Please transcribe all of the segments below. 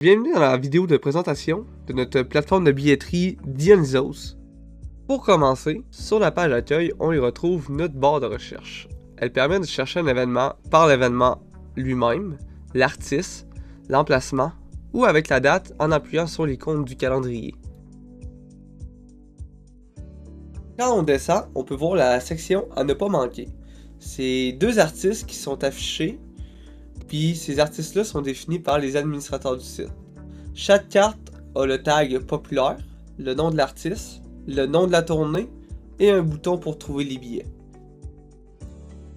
Bienvenue dans la vidéo de présentation de notre plateforme de billetterie Dionysos. Pour commencer, sur la page d'accueil, on y retrouve notre barre de recherche. Elle permet de chercher un événement par l'événement lui-même, l'artiste, l'emplacement ou avec la date en appuyant sur l'icône du calendrier. Quand on descend, on peut voir la section à ne pas manquer. C'est deux artistes qui sont affichés, puis ces artistes-là sont définis par les administrateurs du site. Chaque carte a le tag populaire, le nom de l'artiste, le nom de la tournée et un bouton pour trouver les billets.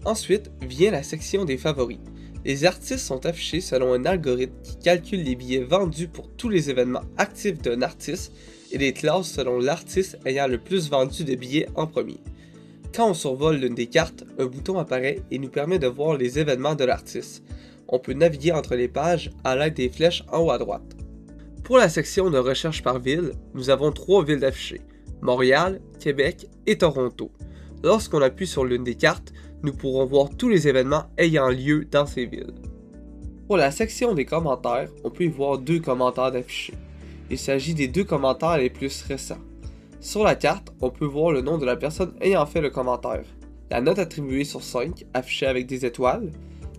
Ensuite vient la section des favoris. Les artistes sont affichés selon un algorithme qui calcule les billets vendus pour tous les événements actifs d'un artiste et les classe selon l'artiste ayant le plus vendu de billets en premier. Quand on survole l'une des cartes, un bouton apparaît et nous permet de voir les événements de l'artiste. On peut naviguer entre les pages à l'aide des flèches en haut à droite. Pour la section de recherche par ville, nous avons 3 villes affichées, Montréal, Québec et Toronto. Lorsqu'on appuie sur l'une des cartes, nous pourrons voir tous les événements ayant lieu dans ces villes. Pour la section des commentaires, on peut y voir 2 commentaires affichés. Il s'agit des 2 commentaires les plus récents. Sur la carte, on peut voir le nom de la personne ayant fait le commentaire, la note attribuée sur 5, affichée avec des étoiles.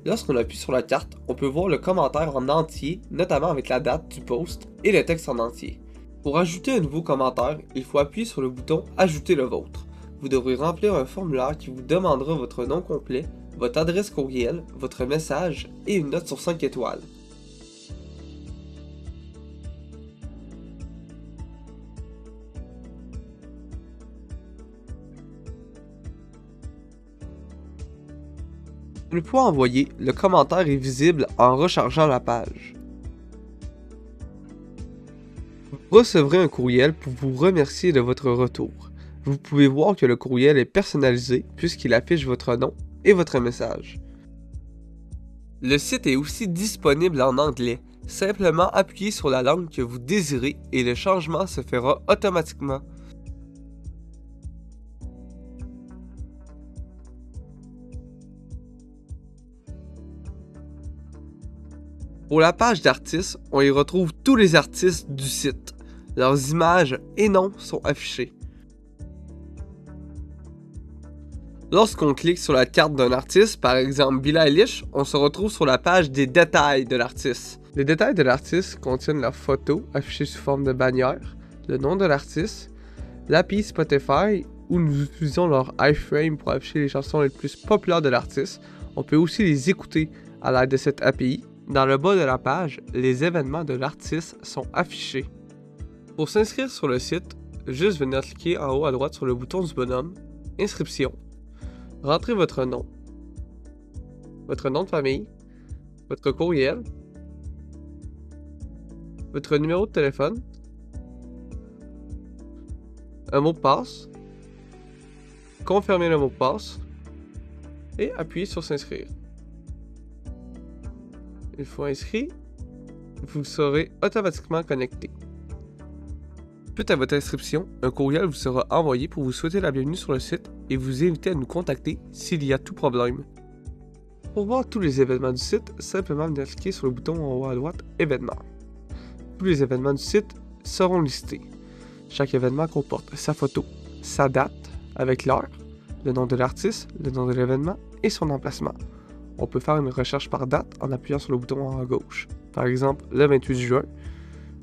Lorsqu'on appuie sur la carte, on peut voir le commentaire en entier, notamment avec la date du post et le texte en entier. Pour ajouter un nouveau commentaire, il faut appuyer sur le bouton « Ajouter le vôtre ». Vous devrez remplir un formulaire qui vous demandera votre nom complet, votre adresse courriel, votre message et une note sur 5 étoiles. Une fois envoyé, le commentaire est visible en rechargeant la page. Vous recevrez un courriel pour vous remercier de votre retour. Vous pouvez voir que le courriel est personnalisé puisqu'il affiche votre nom et votre message. Le site est aussi disponible en anglais. Simplement appuyez sur la langue que vous désirez et le changement se fera automatiquement. Pour la page d'artistes, on y retrouve tous les artistes du site. Leurs images et noms sont affichés. Lorsqu'on clique sur la carte d'un artiste, par exemple Billie Eilish, on se retrouve sur la page des détails de l'artiste. Les détails de l'artiste contiennent leur photo affichée sous forme de bannière, le nom de l'artiste, l'API Spotify où nous utilisons leur iframe pour afficher les chansons les plus populaires de l'artiste. On peut aussi les écouter à l'aide de cette API. Dans le bas de la page, les événements de l'artiste sont affichés. Pour s'inscrire sur le site, juste venir cliquer en haut à droite sur le bouton du bonhomme, Inscription, rentrez votre nom de famille, votre courriel, votre numéro de téléphone, un mot de passe, confirmez le mot de passe et appuyez sur S'inscrire. Une fois inscrit, vous serez automatiquement connecté. Suite à votre inscription, un courriel vous sera envoyé pour vous souhaiter la bienvenue sur le site et vous inviter à nous contacter s'il y a tout problème. Pour voir tous les événements du site, simplement venir cliquer sur le bouton en haut à droite « Événements ». Tous les événements du site seront listés. Chaque événement comporte sa photo, sa date avec l'heure, le nom de l'artiste, le nom de l'événement et son emplacement. On peut faire une recherche par date en appuyant sur le bouton en haut à gauche. Par exemple, le 28 juin,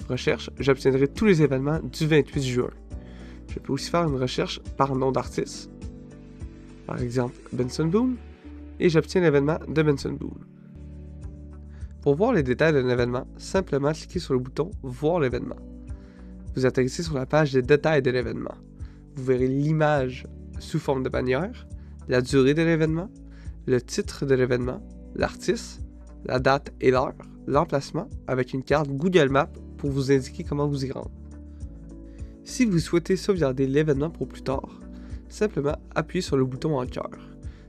recherche, j'obtiendrai tous les événements du 28 juin. Je peux aussi faire une recherche par nom d'artiste. Par exemple, Benson Boone, et j'obtiens l'événement de Benson Boone. Pour voir les détails d'un événement, simplement cliquez sur le bouton « Voir l'événement ». Vous atterrissez sur la page des détails de l'événement. Vous verrez l'image sous forme de bannière, la durée de l'événement, le titre de l'événement, l'artiste, la date et l'heure, l'emplacement avec une carte Google Maps pour vous indiquer comment vous y rendre. Si vous souhaitez sauvegarder l'événement pour plus tard, simplement appuyez sur le bouton en cœur.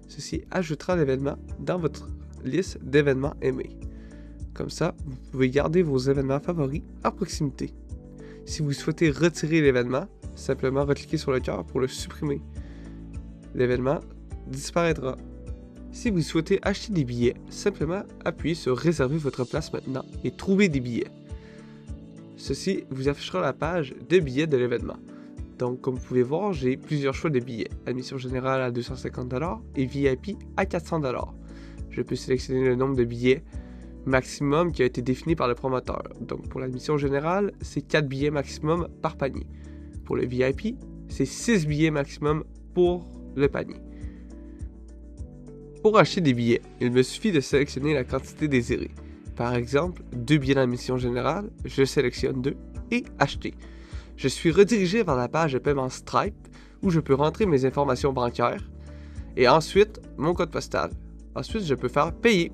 Ceci ajoutera l'événement dans votre liste d'événements aimés. Comme ça, vous pouvez garder vos événements favoris à proximité. Si vous souhaitez retirer l'événement, simplement recliquez sur le cœur pour le supprimer. L'événement disparaîtra. Si vous souhaitez acheter des billets, simplement appuyez sur « Réserver votre place maintenant » et « Trouver des billets ». ceci vous affichera la page de billets de l'événement. Donc, comme vous pouvez voir, j'ai plusieurs choix de billets. Admission générale à 250$ et VIP à 400$. Je peux sélectionner le nombre de billets maximum qui a été défini par le promoteur. Donc, pour l'admission générale, c'est 4 billets maximum par panier. Pour le VIP, c'est 6 billets maximum pour le panier. Pour acheter des billets, il me suffit de sélectionner la quantité désirée. Par exemple, 2 billets d'admission générale, je sélectionne 2 et acheter. Je suis redirigé vers la page de paiement Stripe où je peux rentrer mes informations bancaires et ensuite mon code postal. Ensuite, je peux faire payer.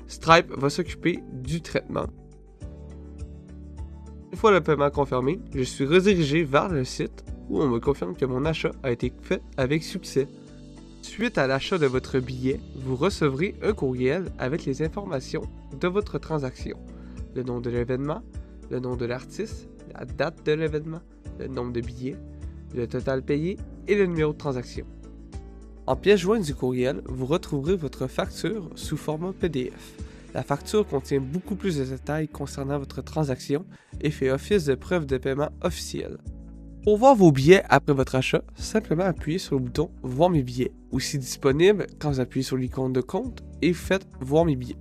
Stripe va s'occuper du traitement. Une fois le paiement confirmé, je suis redirigé vers le site où on me confirme que mon achat a été fait avec succès. Suite à l'achat de votre billet, vous recevrez un courriel avec les informations de votre transaction. Le nom de l'événement, le nom de l'artiste, la date de l'événement, le nombre de billets, le total payé et le numéro de transaction. En pièce jointe du courriel, vous retrouverez votre facture sous format PDF. La facture contient beaucoup plus de détails concernant votre transaction et fait office de preuve de paiement officielle. Pour voir vos billets après votre achat, simplement appuyez sur le bouton « Voir mes billets » ou si disponible, quand vous appuyez sur l'icône de compte et faites « Voir mes billets ».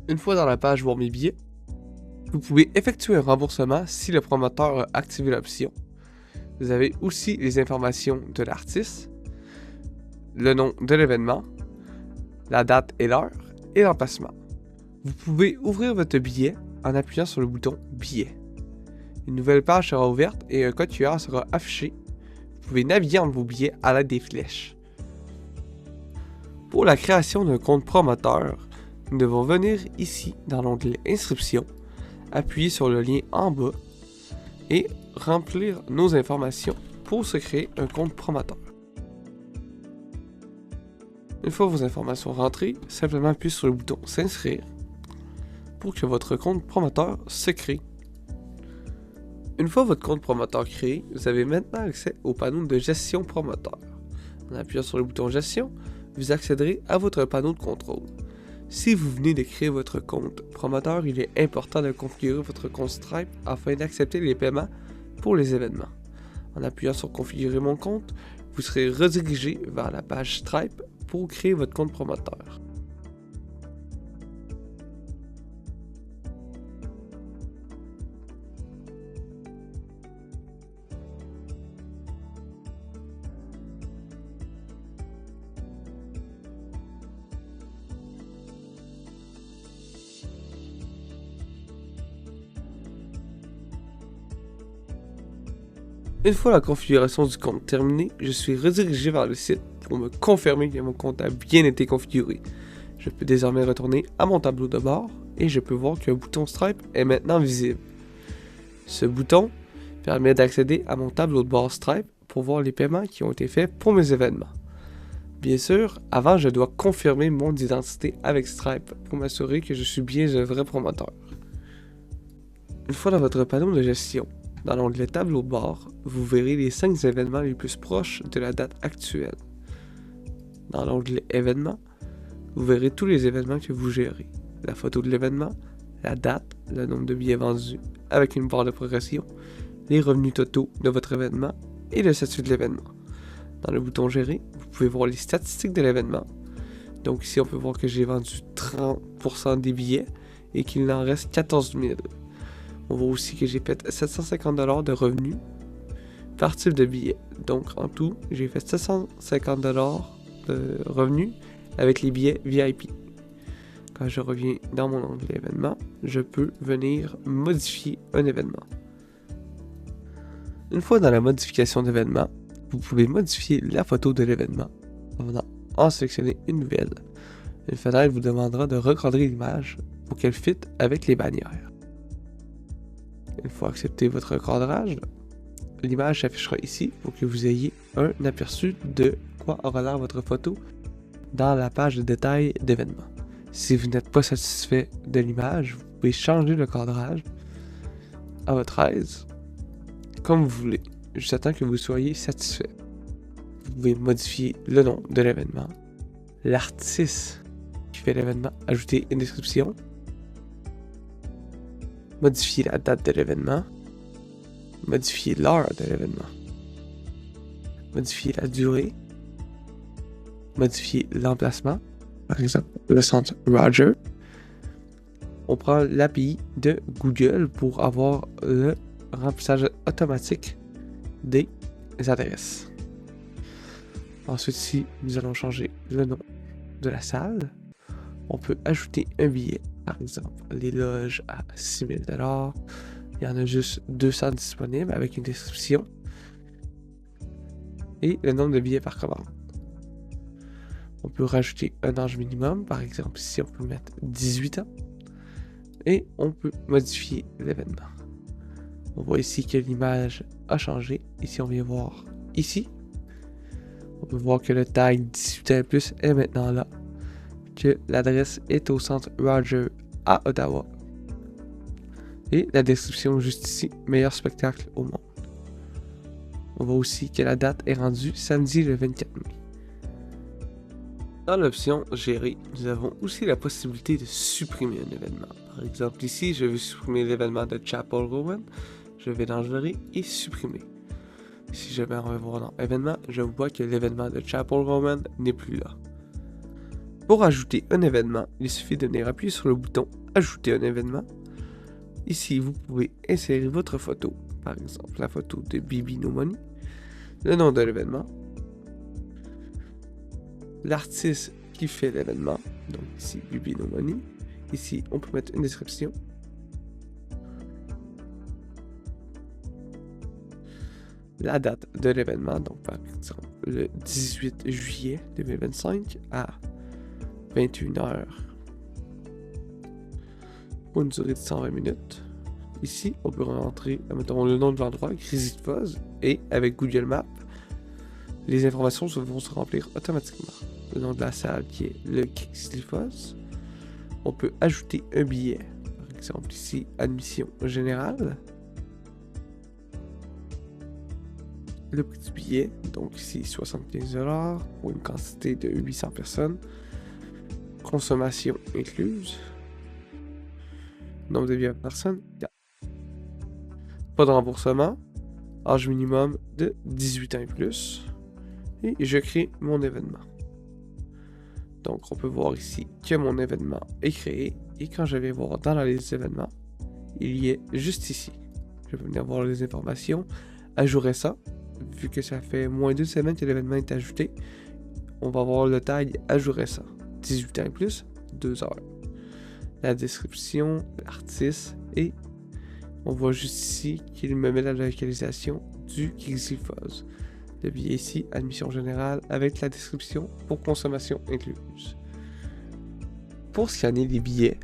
Une fois dans la page « Voir mes billets », vous pouvez effectuer un remboursement si le promoteur a activé l'option. Vous avez aussi les informations de l'artiste, le nom de l'événement, la date et l'heure et l'emplacement. Vous pouvez ouvrir votre billet en appuyant sur le bouton « Billet ». Une nouvelle page sera ouverte et un code QR sera affiché. Vous pouvez naviguer entre vos billets à l'aide des flèches. Pour la création d'un compte promoteur, nous devons venir ici dans l'onglet Inscription, appuyer sur le lien en bas et remplir nos informations pour se créer un compte promoteur. Une fois vos informations rentrées, simplement appuyez sur le bouton S'inscrire pour que votre compte promoteur se crée. Une fois votre compte promoteur créé, vous avez maintenant accès au panneau de gestion promoteur. En appuyant sur le bouton Gestion, vous accéderez à votre panneau de contrôle. Si vous venez de créer votre compte promoteur, il est important de configurer votre compte Stripe afin d'accepter les paiements pour les événements. En appuyant sur Configurer mon compte, vous serez redirigé vers la page Stripe pour créer votre compte promoteur. Une fois la configuration du compte terminée, je suis redirigé vers le site pour me confirmer que mon compte a bien été configuré. Je peux désormais retourner à mon tableau de bord et je peux voir qu'un bouton Stripe est maintenant visible. Ce bouton permet d'accéder à mon tableau de bord Stripe pour voir les paiements qui ont été faits pour mes événements. Bien sûr, avant je dois confirmer mon identité avec Stripe pour m'assurer que je suis bien un vrai promoteur. Une fois dans votre panneau de gestion, dans l'onglet Tableau de bord, vous verrez les 5 événements les plus proches de la date actuelle. Dans l'onglet Événements, vous verrez tous les événements que vous gérez. La photo de l'événement, la date, le nombre de billets vendus avec une barre de progression, les revenus totaux de votre événement et le statut de l'événement. Dans le bouton Gérer, vous pouvez voir les statistiques de l'événement. Donc ici, on peut voir que j'ai vendu 30% des billets et qu'il en reste 14 000. On voit aussi que j'ai fait 750$ de revenus par type de billet. Donc en tout, j'ai fait 750$ de revenus avec les billets VIP. Quand je reviens dans mon onglet événement, je peux venir modifier un événement. Une fois dans la modification d'événement, vous pouvez modifier la photo de l'événement en venant en sélectionner une nouvelle. Une fenêtre vous demandera de recadrer l'image pour qu'elle fitte avec les bannières. Une fois accepté votre cadrage, l'image s'affichera ici pour que vous ayez un aperçu de quoi aura l'air votre photo dans la page de détails d'événement. Si vous n'êtes pas satisfait de l'image, vous pouvez changer le cadrage à votre aise, comme vous voulez, jusqu'à temps que vous soyez satisfait. Vous pouvez modifier le nom de l'événement, l'artiste qui fait l'événement, ajouter une description, modifier la date de l'événement, modifier l'heure de l'événement, modifier la durée, modifier l'emplacement, par exemple le centre Roger. On prend l'API de Google pour avoir le remplissage automatique des adresses. Ensuite, si nous allons changer le nom de la salle, on peut ajouter un billet. Par exemple, les loges à 6 000 $. Il y en a juste 200 disponibles avec une description et le nombre de billets par commande. On peut rajouter un âge minimum. Par exemple, ici, on peut mettre 18 ans. Et on peut modifier l'événement. On voit ici que l'image a changé. Ici, on vient voir ici. On peut voir que le tag 18 ans et plus est maintenant là. Que l'adresse est au centre Roger à Ottawa. Et la description juste ici, meilleur spectacle au monde. On voit aussi que la date est rendue samedi le 24 mai. Dans l'option Gérer, nous avons aussi la possibilité de supprimer un événement. Par exemple, ici, je veux supprimer l'événement de Chapel Rowan. Je vais dans Gérer et supprimer. Si je vais revoir dans Événements, je vois que l'événement de Chapel Rowan n'est plus là. Pour ajouter un événement, il suffit de venir appuyer sur le bouton Ajouter un événement. Ici, vous pouvez insérer votre photo, par exemple la photo de Bibi No Money, le nom de l'événement, l'artiste qui fait l'événement, donc ici Bibi No Money. Ici, on peut mettre une description. La date de l'événement, donc par exemple le 18 juillet 2025 à 21h pour une durée de 120 minutes. Ici, on peut rentrer, mettons, le nom de l'endroit, Crazy Fuzz, et avec Google Maps, les informations vont se remplir automatiquement. Le nom de la salle qui est le Crazy Fuzz. On peut ajouter un billet, par exemple ici, admission générale. Le prix du billet, donc ici 75 $ pour une quantité de 800 personnes. Consommation incluse. Nombre de billets par personne, 4. Pas de remboursement. Âge minimum de 18 ans et plus. Et je crée mon événement. Donc on peut voir ici que mon événement est créé. Et quand je vais voir dans la liste d'événements, il y est juste ici. Je vais venir voir les informations. À jour récent, vu que ça fait moins d'une semaine que l'événement est ajouté, on va voir le tag à jour récent. 18 ans et plus, 2 heures. La description, l'artiste, et on voit juste ici qu'il me met la localisation du Crazy Fuzz. Le billet ici, admission générale, avec la description pour consommation incluse. Pour scanner les billets,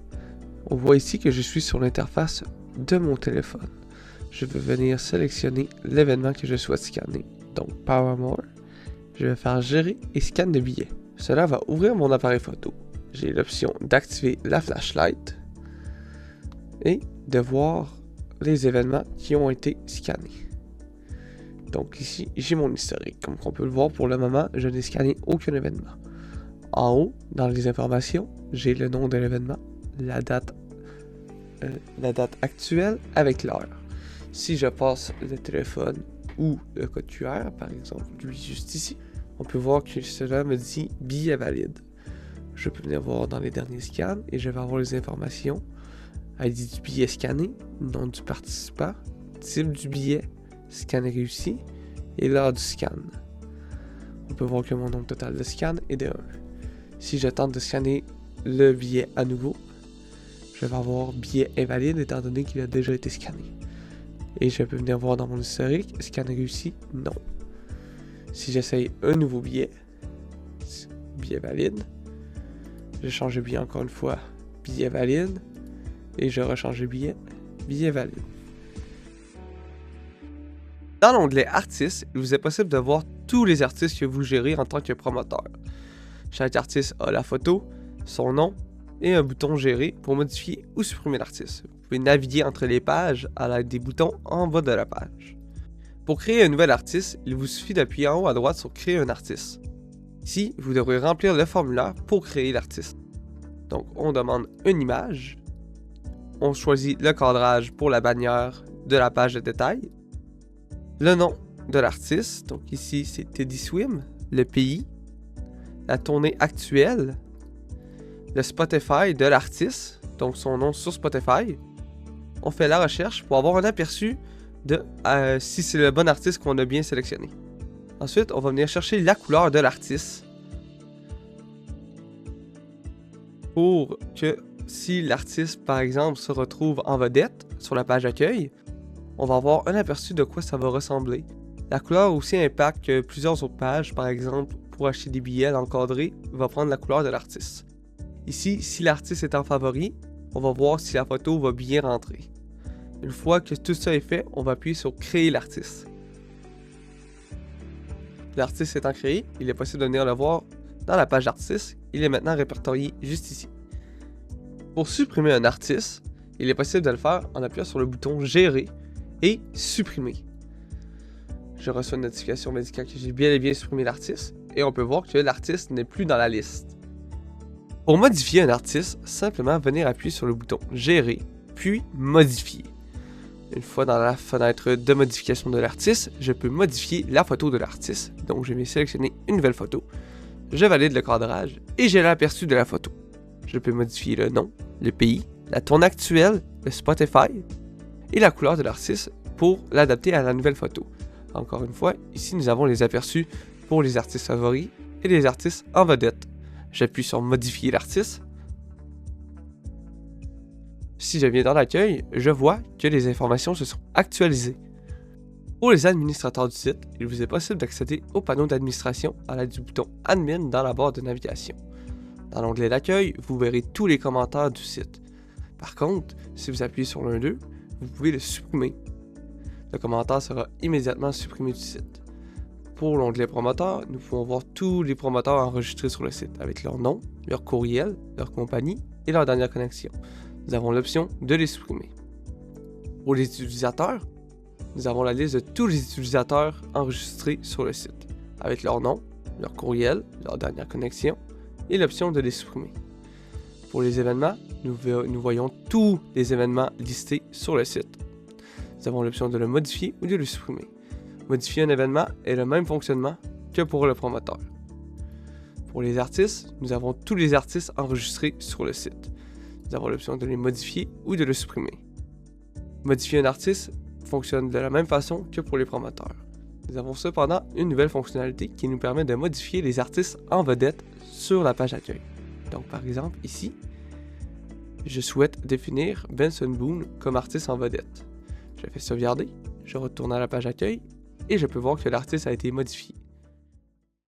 on voit ici que je suis sur l'interface de mon téléphone. Je vais venir sélectionner l'événement que je souhaite scanner. Donc Paramore, je vais faire gérer et scan de billets. Cela va ouvrir mon appareil photo. J'ai l'option d'activer la flashlight et de voir les événements qui ont été scannés. Donc ici, j'ai mon historique. Comme on peut le voir, pour le moment, je n'ai scanné aucun événement. En haut, dans les informations, j'ai le nom de l'événement, la date actuelle avec l'heure. Si je passe le téléphone ou le code QR, par exemple, lui juste ici, on peut voir que cela me dit billet valide. Je peux venir voir dans les derniers scans et je vais avoir les informations. ID du billet scanné, nom du participant, type du billet, scan réussi et l'heure du scan. On peut voir que mon nombre total de scans est de 1. Si je tente de scanner le billet à nouveau, je vais avoir billet invalide étant donné qu'il a déjà été scanné. Et je peux venir voir dans mon historique, scan réussi, non. Si j'essaye un nouveau billet, billet valide, je change de billet encore une fois, billet valide, et je rechange de billet, billet valide. Dans l'onglet Artistes, il vous est possible de voir tous les artistes que vous gérez en tant que promoteur. Chaque artiste a la photo, son nom et un bouton Gérer pour modifier ou supprimer l'artiste. Vous pouvez naviguer entre les pages à l'aide des boutons en bas de la page. Pour créer un nouvel artiste, il vous suffit d'appuyer en haut à droite sur Créer un artiste. Ici, vous devrez remplir le formulaire pour créer l'artiste. Donc, on demande une image, on choisit le cadrage pour la bannière de la page de détail, le nom de l'artiste, donc ici c'est Teddy Swim, le pays, la tournée actuelle, le Spotify de l'artiste, donc son nom sur Spotify. On fait la recherche pour avoir un aperçu de si c'est le bon artiste qu'on a bien sélectionné. Ensuite, on va venir chercher la couleur de l'artiste pour que si l'artiste, par exemple, se retrouve en vedette sur la page d'accueil, on va avoir un aperçu de quoi ça va ressembler. La couleur aussi impacte plusieurs autres pages, par exemple, pour acheter des billets à l'encadré, va prendre la couleur de l'artiste. Ici, si l'artiste est en favori, on va voir si la photo va bien rentrer. Une fois que tout ça est fait, on va appuyer sur créer l'artiste. L'artiste étant créé, il est possible de venir le voir dans la page d'artiste. Il est maintenant répertorié juste ici. Pour supprimer un artiste, il est possible de le faire en appuyant sur le bouton Gérer et Supprimer. Je reçois une notification m'indiquant que j'ai bien et bien supprimé l'artiste et on peut voir que l'artiste n'est plus dans la liste. Pour modifier un artiste, simplement venir appuyer sur le bouton Gérer puis Modifier. Une fois dans la fenêtre de modification de l'artiste, je peux modifier la photo de l'artiste. Donc je vais sélectionner une nouvelle photo, je valide le cadrage et j'ai l'aperçu de la photo. Je peux modifier le nom, le pays, la tournée actuelle, le Spotify et la couleur de l'artiste pour l'adapter à la nouvelle photo. Encore une fois, ici nous avons les aperçus pour les artistes favoris et les artistes en vedette. J'appuie sur modifier l'artiste. Si je viens dans l'accueil, je vois que les informations se sont actualisées. Pour les administrateurs du site, il vous est possible d'accéder au panneau d'administration à l'aide du bouton Admin dans la barre de navigation. Dans l'onglet d'accueil, vous verrez tous les commentaires du site. Par contre, si vous appuyez sur l'un d'eux, vous pouvez le supprimer. Le commentaire sera immédiatement supprimé du site. Pour l'onglet promoteur, nous pouvons voir tous les promoteurs enregistrés sur le site, avec leur nom, leur courriel, leur compagnie et leur dernière connexion. Nous avons l'option de les supprimer. Pour les utilisateurs, nous avons la liste de tous les utilisateurs enregistrés sur le site, avec leur nom, leur courriel, leur dernière connexion et l'option de les supprimer. Pour les événements, nous voyons tous les événements listés sur le site. Nous avons l'option de le modifier ou de le supprimer. Modifier un événement est le même fonctionnement que pour le promoteur. Pour les artistes, nous avons tous les artistes enregistrés sur le site. Nous avons l'option de les modifier ou de le supprimer. Modifier un artiste fonctionne de la même façon que pour les promoteurs. Nous avons cependant une nouvelle fonctionnalité qui nous permet de modifier les artistes en vedette sur la page d'accueil. Donc par exemple ici, je souhaite définir Benson Boone comme artiste en vedette. Je fais sauvegarder, je retourne à la page d'accueil et je peux voir que l'artiste a été modifié.